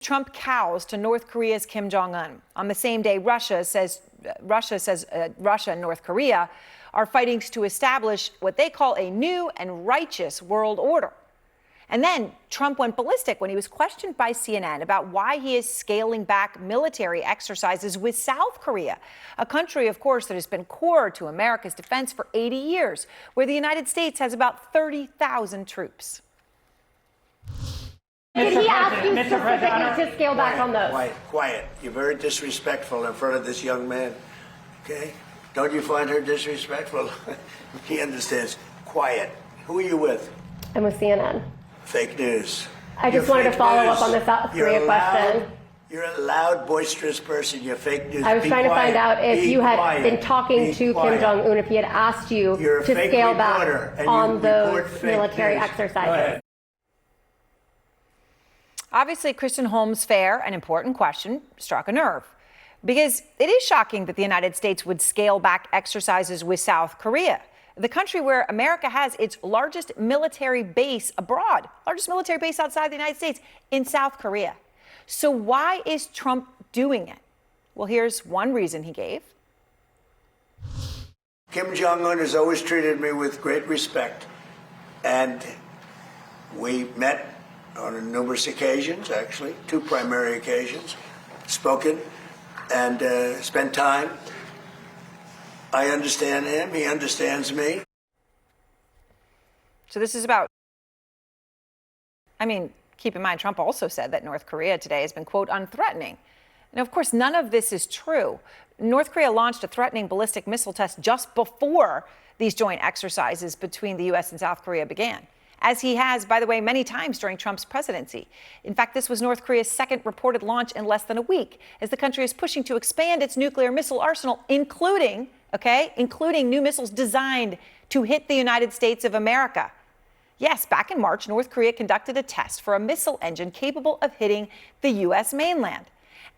Trump cows to North Korea's Kim Jong-un. On the same day, Russia says Russia and North Korea are fighting to establish what they call a new and righteous world order. And then Trump went ballistic when he was questioned by CNN about why he is scaling back military exercises with South Korea, a country, of course, that has been core to America's defense for 80 years, where the United States has about 30,000 troops. Did he ask you specifically to scale back on those? Quiet. You're very disrespectful in front of this young man. Okay? Don't you find her disrespectful? He understands. Quiet. Who are you with? I'm with CNN. Fake news. I just wanted to follow up on the South Korea question. You're a loud, boisterous person. You're fake news. I was trying to find out if you had been talking to Kim Jong-un, if he had asked you to scale back on those military exercises. Obviously, Kristen Holmes' fair and important question struck a nerve, because it is shocking that the United States would scale back exercises with South Korea, the country where America has its largest military base abroad, largest military base outside the United States, in South Korea. So why is Trump doing it? Well, here's one reason he gave. Kim Jong-un has always treated me with great respect, and we met on numerous occasions, actually, two primary occasions, spoken and spent time. I understand him. He understands me. So this is about, keep in mind, Trump also said that North Korea today has been, quote, unthreatening. Now, of course, none of this is true. North Korea launched a threatening ballistic missile test just before these joint exercises between the U.S. and South Korea began, as he has, by the way, many times during Trump's presidency. In fact, this was North Korea's second reported launch in less than a week, as the country is pushing to expand its nuclear missile arsenal, including new missiles designed to hit the United States of America. Yes, back in March, North Korea conducted a test for a missile engine capable of hitting the U.S. mainland.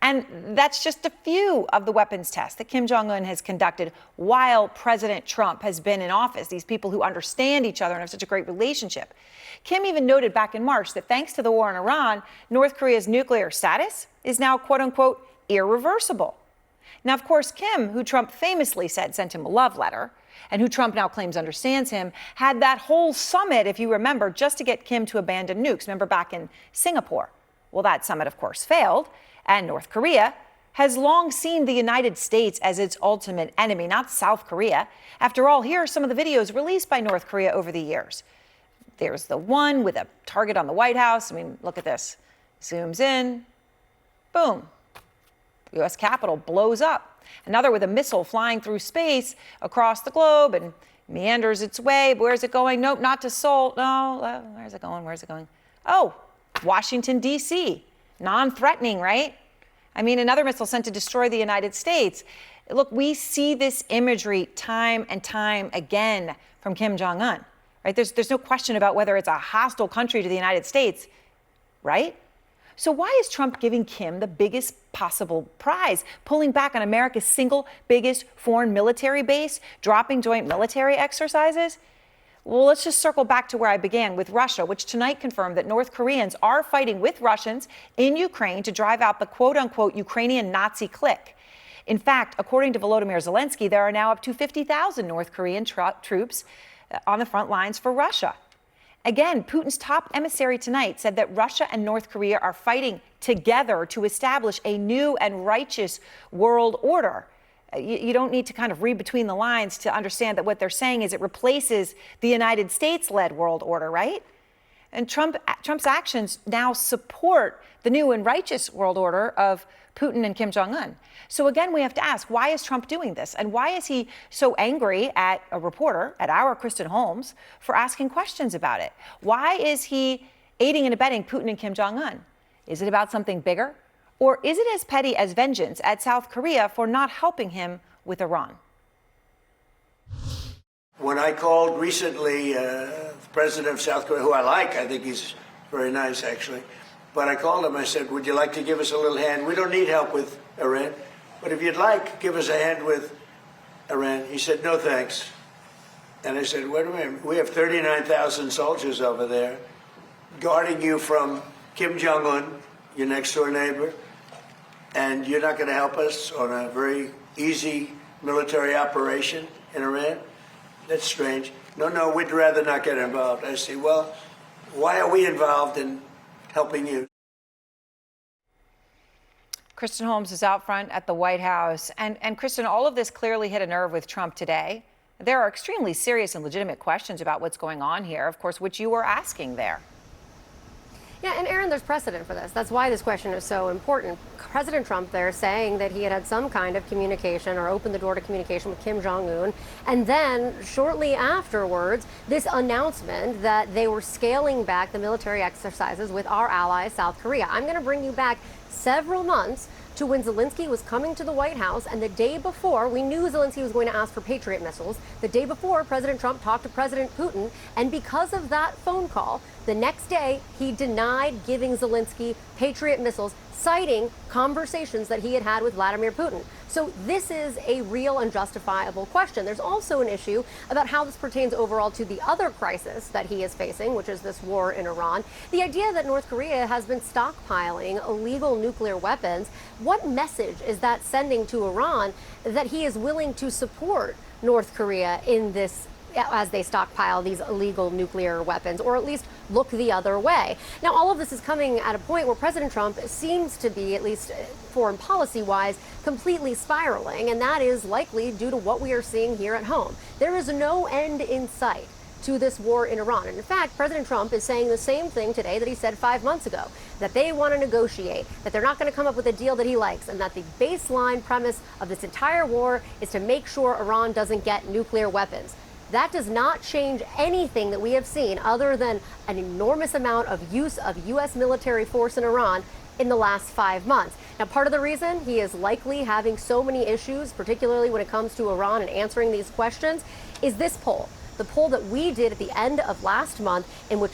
And that's just a few of the weapons tests that Kim Jong-un has conducted while President Trump has been in office, these people who understand each other and have such a great relationship. Kim even noted back in March that thanks to the war in Iran, North Korea's nuclear status is now, quote unquote, irreversible. Now, of course, Kim, who Trump famously said sent him a love letter, and who Trump now claims understands him, had that whole summit, if you remember, just to get Kim to abandon nukes. Remember back in Singapore? Well, that summit, of course, failed. And North Korea has long seen the United States as its ultimate enemy, not South Korea. After all, here are some of the videos released by North Korea over the years. There's the one with a target on the White House. Look at this. Zooms in. Boom. U.S. Capitol blows up. Another with a missile flying through space across the globe and meanders its way. Where's it going? Nope, not to Seoul. No, where's it going? Where's it going? Oh, Washington, D.C. Non-threatening, right? Another missile sent to destroy the United States. Look, we see this imagery time and time again from Kim Jong-un, right? There's no question about whether it's a hostile country to the United States, right? So why is Trump giving Kim the biggest possible prize, pulling back on America's single biggest foreign military base, dropping joint military exercises? Well, let's just circle back to where I began with Russia, which tonight confirmed that North Koreans are fighting with Russians in Ukraine to drive out the quote-unquote Ukrainian Nazi clique. In fact, according to Volodymyr Zelensky, there are now up to 50,000 North Korean troops on the front lines for Russia. Again, Putin's top emissary tonight said that Russia and North Korea are fighting together to establish a new and righteous world order. You don't need to kind of read between the lines to understand that what they're saying is it replaces the United States-led world order, right? And Trump's actions now support the new and righteous world order of Putin and Kim Jong-un. So again, we have to ask, why is Trump doing this? And why is he so angry at a reporter, at our Kristen Holmes, for asking questions about it? Why is he aiding and abetting Putin and Kim Jong-un? Is it about something bigger? Or is it as petty as vengeance at South Korea for not helping him with Iran? When I called recently the president of South Korea, who I think he's very nice, actually, but I called him, I said, would you like to give us a little hand? We don't need help with Iran, but if you'd like, give us a hand with Iran. He said, no, thanks. And I said, wait a minute, we have 39,000 soldiers over there guarding you from Kim Jong-un, your next door neighbor, and you're not going to help us on a very easy military operation in Iran? That's strange. No, we'd rather not get involved. I say, well, why are we involved in helping you? Kristen Holmes is out front at the White House. And Kristen, all of this clearly hit a nerve with Trump today. There are extremely serious and legitimate questions about what's going on here, of course, which you were asking there. Yeah, and Aaron, there's precedent for this. That's why this question is so important. President Trump there saying that he had some kind of communication or opened the door to communication with Kim Jong-un. And then shortly afterwards, this announcement that they were scaling back the military exercises with our ally, South Korea. I'm going to bring you back several months to when Zelensky was coming to the White House, and the day before, we knew Zelensky was going to ask for Patriot missiles. The day before, President Trump talked to President Putin, and because of that phone call, the next day, he denied giving Zelensky Patriot missiles, citing conversations that he had had with Vladimir Putin. So this is a real and justifiable question. There's also an issue about how this pertains overall to the other crisis that he is facing, which is this war in Iran. The idea that North Korea has been stockpiling illegal nuclear weapons, what message is that sending to Iran that he is willing to support North Korea in this as they stockpile these illegal nuclear weapons, or at least look the other way? Now, all of this is coming at a point where President Trump seems to be, at least foreign policy-wise, completely spiraling, and that is likely due to what we are seeing here at home. There is no end in sight to this war in Iran. And in fact, President Trump is saying the same thing today that he said 5 months ago, that they want to negotiate, that they're not going to come up with a deal that he likes, and that the baseline premise of this entire war is to make sure Iran doesn't get nuclear weapons. That does not change anything that we have seen other than an enormous amount of use of U.S. military force in Iran in the last 5 months. Now, part of the reason he is likely having so many issues, particularly when it comes to Iran and answering these questions, is this poll. The poll that we did at the end of last month, in which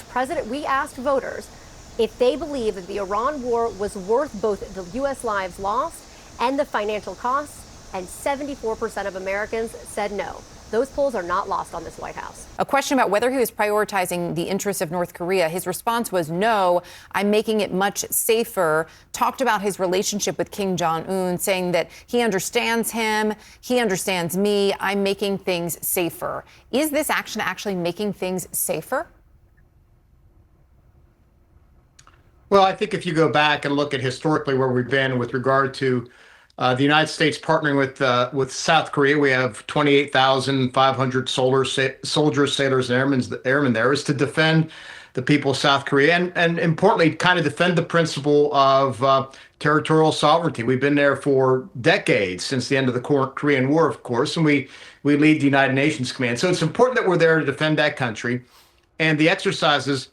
we asked voters if they believe that the Iran war was worth both the U.S. lives lost and the financial costs, and 74% of Americans said no. Those polls are not lost on this White House. A question about whether he was prioritizing the interests of North Korea. His response was, no, I'm making it much safer. Talked about his relationship with Kim Jong-un, saying that he understands him, he understands me, I'm making things safer. Is this action actually making things safer? Well, I think if you go back and look at historically where we've been with regard to the United States partnering with South Korea, we have 28,500 soldiers, sailors, and airmen there, is to defend the people of South Korea and importantly, kind of defend the principle of territorial sovereignty. We've been there for decades, since the end of the Korean War, of course, and we lead the United Nations Command. So it's important that we're there to defend that country, and the exercises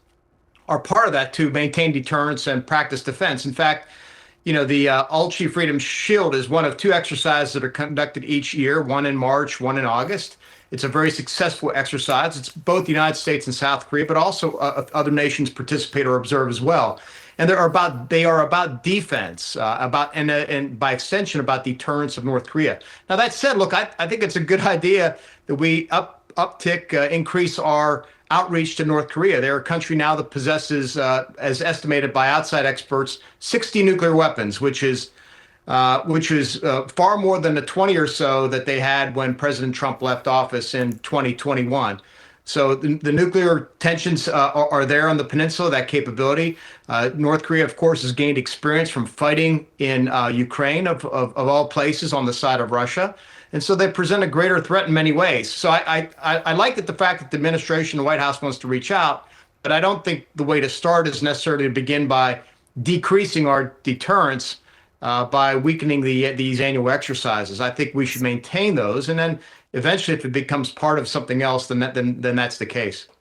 are part of that to maintain deterrence and practice defense. In fact, you know, the All-Chief Freedom Shield is one of 2 exercises that are conducted each year, one in March, one in August. It's a very successful exercise. It's both the United States and South Korea, but also other nations participate or observe as well. And they are about defense, and by extension about deterrence of North Korea. Now, that said, look, I think it's a good idea that we increase our outreach to North Korea. They're a country now that possesses, as estimated by outside experts, 60 nuclear weapons, which is far more than the 20 or so that they had when President Trump left office in 2021. So the nuclear tensions are there on the peninsula, that capability. North Korea, of course, has gained experience from fighting in Ukraine, of all places, on the side of Russia. And so they present a greater threat in many ways. So I like the fact that the administration, the White House, wants to reach out, but I don't think the way to start is necessarily to begin by decreasing our deterrence by weakening these annual exercises. I think we should maintain those, and then eventually, if it becomes part of something else, then that's the case.